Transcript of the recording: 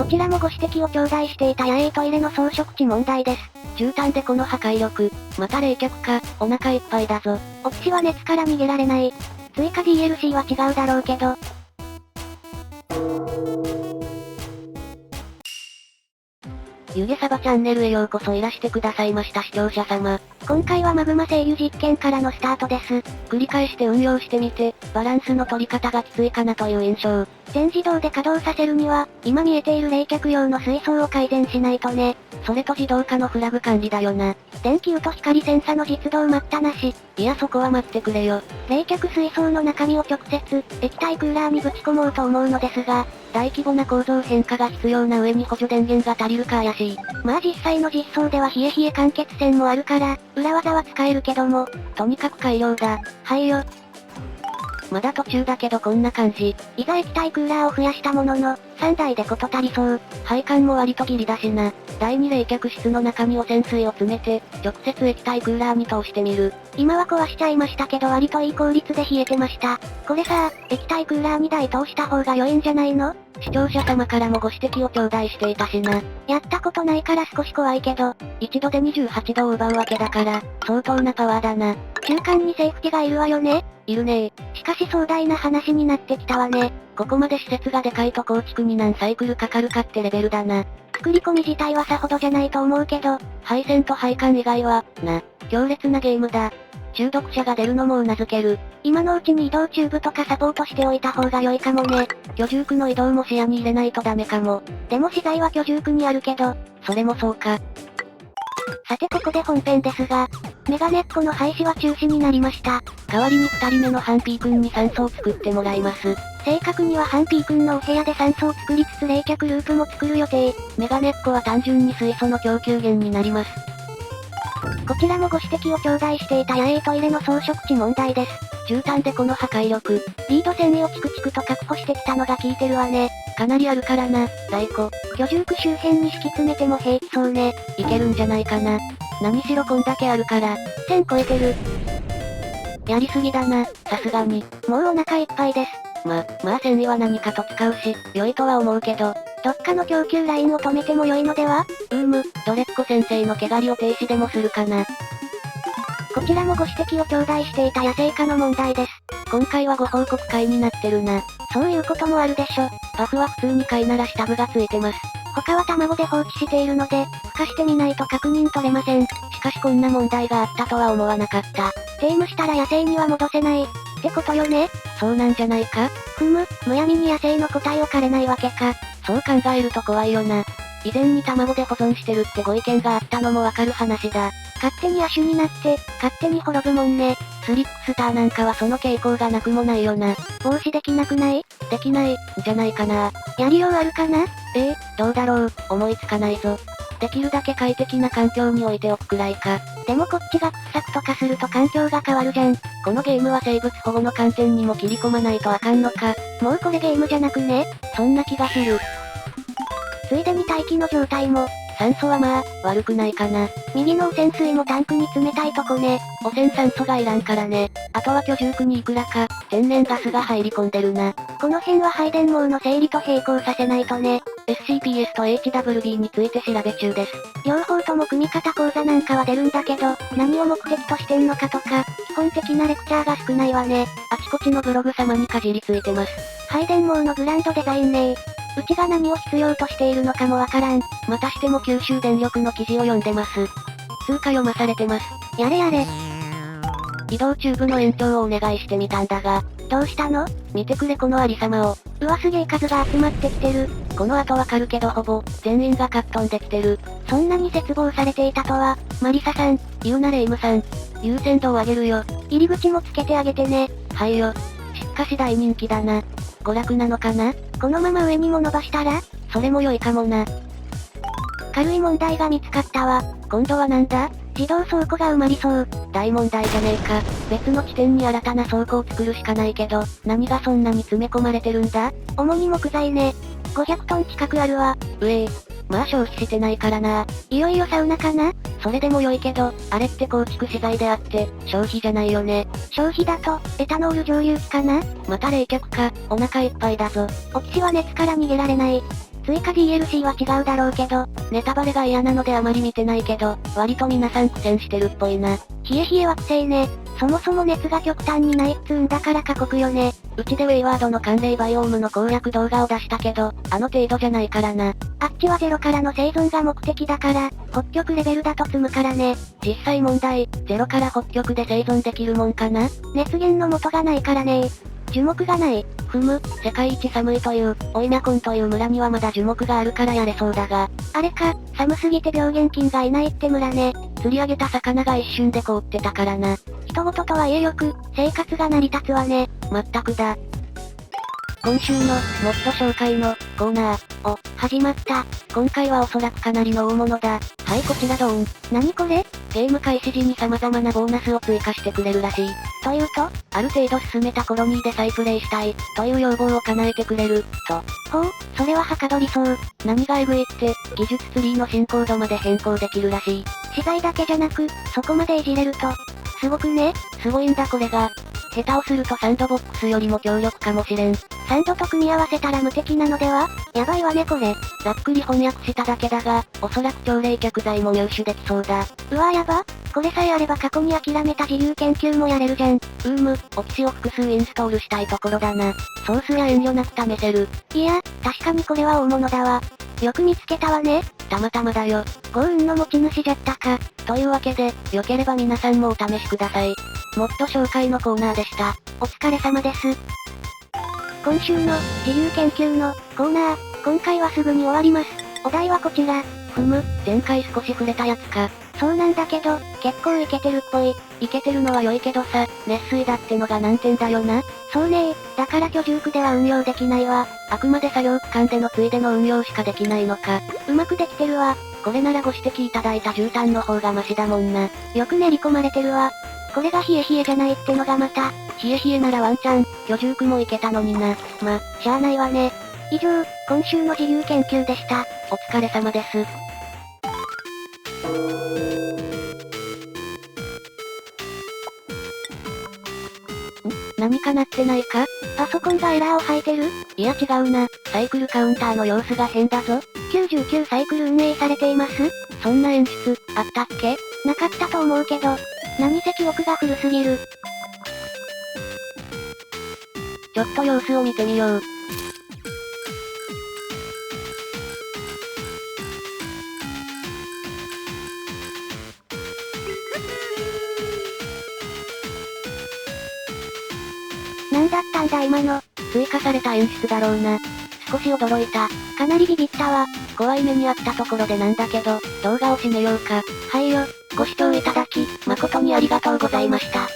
こちらもご指摘を頂戴していた野営トイレの装飾地問題です。絨毯でこの破壊力、また冷却か、お腹いっぱいだぞ。オキシは熱から逃げられない。追加 DLC は違うだろうけど。湯気サバチャンネルへようこそいらしてくださいました視聴者様。今回はマグマ制御実験からのスタートです。繰り返して運用してみて、バランスの取り方がきついかなという印象。全自動で稼働させるには、今見えている冷却用の水槽を改善しないとね。それと自動化のフラグ管理だよな。電球と光センサの実動待ったなし。いやそこは待ってくれよ。冷却水槽の中身を直接、液体クーラーにぶち込もうと思うのですが、大規模な構造変化が必要な上に補助電源が足りるか怪しい。まあ実際の実装では冷え冷え間欠泉もあるから、裏技は使えるけども、とにかく改良だ。はいよ。まだ途中だけどこんな感じ。いざ液体クーラーを増やしたものの、3台で事足りそう。配管も割とギリだしな。第2冷却室の中に汚染水を詰めて、直接液体クーラーに通してみる。今は壊しちゃいましたけど割といい効率で冷えてました。これさ、液体クーラー2台通した方が良いんじゃないの？視聴者様からもご指摘を頂戴していたしな。やったことないから少し怖いけど、一度で28度を奪うわけだから、相当なパワーだな。中間にセーフティがいるわよね？いるね。しかし壮大な話になってきたわね。ここまで施設がでかいと構築に何サイクルかかるかってレベルだな。作り込み自体はさほどじゃないと思うけど、配線と配管以外は、強烈なゲームだ。中毒者が出るのも頷ける。今のうちに移動チューブとかサポートしておいた方が良いかもね。居住区の移動も視野に入れないとダメかも。でも資材は居住区にあるけど、それもそうか。さてここで本編ですが、メガネっ子の廃止は中止になりました。代わりに2人目のハンピーくんに酸素を作ってもらいます。正確にはハンピーくんのお部屋で酸素を作りつつ冷却ループも作る予定。メガネっ子は単純に水素の供給源になります。こちらもご指摘を頂戴していた野営トイレの装飾地問題です。絨毯でこの破壊力。リード線維をチクチクと確保してきたのが効いてるわね。かなりあるからな、在庫。居住区周辺に敷き詰めても平気そうね。いけるんじゃないかな。何しろこんだけあるから。1000超えてる。やりすぎだな、さすがに。もうお腹いっぱいです。まあ繊維は何かと使うし、良いとは思うけど。どっかの供給ラインを止めても良いのでは？ドレッコ先生の毛刈りを停止でもするかな。こちらもご指摘を頂戴していた野生化の問題です。今回はご報告会になってるな。そういうこともあるでしょ。パフは普通に貝ならしタブがついてます。他は卵で放置しているので、孵化してみないと確認取れません。しかしこんな問題があったとは思わなかった。テイムしたら野生には戻せない。ってことよね。そうなんじゃないか？むやみに野生の個体を狩れないわけか。そう考えると怖いよな。以前に卵で保存してるってご意見があったのもわかる話だ。勝手に亜種になって、勝手に滅ぶもんね。スリックスターなんかはその傾向がなくもないよな。防止できなくない？できない、じゃないかな。やりようあるかな？どうだろう、思いつかないぞ。できるだけ快適な環境に置いておくくらいか。でもこっちが掘削とかすると環境が変わるじゃん。このゲームは生物保護の観点にも切り込まないとあかんのか。もうこれゲームじゃなくね？そんな気がする。ついでに大気の状態も、酸素はまあ、悪くないかな。右の汚染水もタンクに冷たいとこね。汚染酸素がいらんからね。あとは居住区にいくらか、天然ガスが入り込んでるな。この辺は配電網の整理と並行させないとね。SCPS と HWB について調べ中です。両方とも組み方講座なんかは出るんだけど、何を目的としてんのかとか、基本的なレクチャーが少ないわね。あちこちのブログ様にかじりついてます。配電網のグランドデザインね。うちが何を必要としているのかもわからん。またしても九州電力の記事を読んでます。通過読まされてます。やれやれ。移動チューブの延長をお願いしてみたんだが。どうしたの？見てくれこのありさまを。うわすげえ数が集まってきてる。この後わかるけどほぼ、全員がカットンできてる。そんなに絶望されていたとは、マリサさん。言うなレイムさん。優先度を上げるよ。入り口もつけてあげてね。はいよ。しかし大人気だな。娯楽なのかな？このまま上にも伸ばしたら？それも良いかもな。軽い問題が見つかったわ。今度はなんだ？自動倉庫が埋まりそう。大問題じゃねえか。別の地点に新たな倉庫を作るしかないけど、何がそんなに詰め込まれてるんだ？主に木材ね。500トン近くあるわ。まあ消費してないからな。いよいよサウナかな？それでも良いけど、あれって構築資材であって、消費じゃないよね。消費だと、エタノール蒸留機かな？また冷却か、お腹いっぱいだぞ。オキシは熱から逃げられない。追加 DLC は違うだろうけど、ネタバレが嫌なのであまり見てないけど、割と皆さん苦戦してるっぽいな。冷え冷えは苦戦ね。そもそも熱が極端にないっつうんだから過酷よね。うちでウェイワードの寒冷バイオームの攻略動画を出したけど、あの程度じゃないからな。あっちはゼロからの生存が目的だから、北極レベルだと積むからね。実際問題、ゼロから北極で生存できるもんかな？熱源の元がないからね。樹木がない。世界一寒いという、オイナコンという村にはまだ樹木があるからやれそうだが。あれか、寒すぎて病原菌がいないって村ね。釣り上げた魚が一瞬で凍ってたからな。人事とはいえよく、生活が成り立つわね。まったくだ。今週の、モッド紹介の、コーナー、始まった。今回はおそらくかなりの大物だ。はい、こちらドーン。何これ？ゲーム開始時に様々なボーナスを追加してくれるらしい。というと？ある程度進めたコロニーで再プレイしたい、という要望を叶えてくれる、と。ほう、それははかどりそう。何がエグいって、技術ツリーの進行度まで変更できるらしい。資材だけじゃなく、そこまでいじれると、すごくね？すごいんだこれが。下手をするとサンドボックスよりも強力かもしれん。サンドと組み合わせたら無敵なのでは？やばいわねこれ。ざっくり翻訳しただけだが、おそらく超冷却剤も入手できそうだ。うわやば。これさえあれば過去に諦めた自由研究もやれるじゃん。オキシを複数インストールしたいところだな。ソースや遠慮なく試せる。いや、確かにこれは大物だわ。よく見つけたわね。たまたまだよ。幸運の持ち主じゃったか。というわけで、良ければ皆さんもお試しください。もっと紹介のコーナーでした。お疲れ様です。今週の、自由研究の、コーナー、今回はすぐに終わります。お題はこちら。前回少し触れたやつか。そうなんだけど、結構イケてるっぽい。イケてるのは良いけどさ、熱水だってのが難点だよな。そうねだから居住区では運用できないわ。あくまで作業区間でのついでの運用しかできないのか。うまくできてるわ。これならご指摘いただいた絨毯の方がマシだもんな。よく練り込まれてるわ。これが冷え冷えじゃないってのがまた。冷え冷えならワンチャン、居住区もいけたのにな。しゃあないわね。以上、今週の自由研究でした。お疲れ様です。何かなってないか？パソコンがエラーを吐いてる？いや違うな。サイクルカウンターの様子が変だぞ。99サイクル運営されています？そんな演出、あったっけ？なかったと思うけど。何せ記憶が古すぎる。ちょっと様子を見てみよう。なんだったんだ今の。追加された演出だろうな。少し驚いた。かなりビビったわ。怖い目にあったところでなんだけど、動画を締めようか。はいよ。ご視聴いただき、誠にありがとうございました。